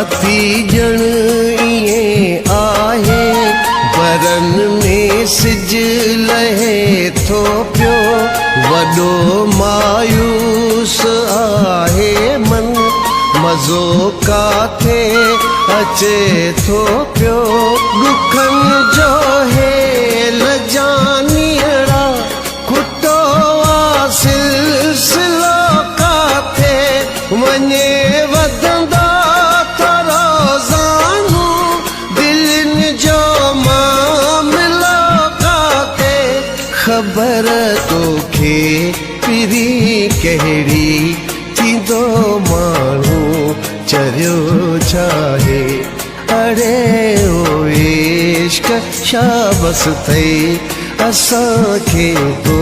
राती जण इएं आहे, बरन में सिज लहे थो पियो, वॾो मायूस आहे मन, मज़ो काथे अचे थो पियो। ॾुखनि जो हेल जानीअड़ा खुटो आ सिलसिलो काथे, वञे वधंदा त रोज़ानो दिलनि जो मामिलो काथे। ख़बर तोखे पिरी कहिड़ी थींदो माण्हू चरियो चाहे, अड़े ओ इश्क शाबस अथई असांखे तो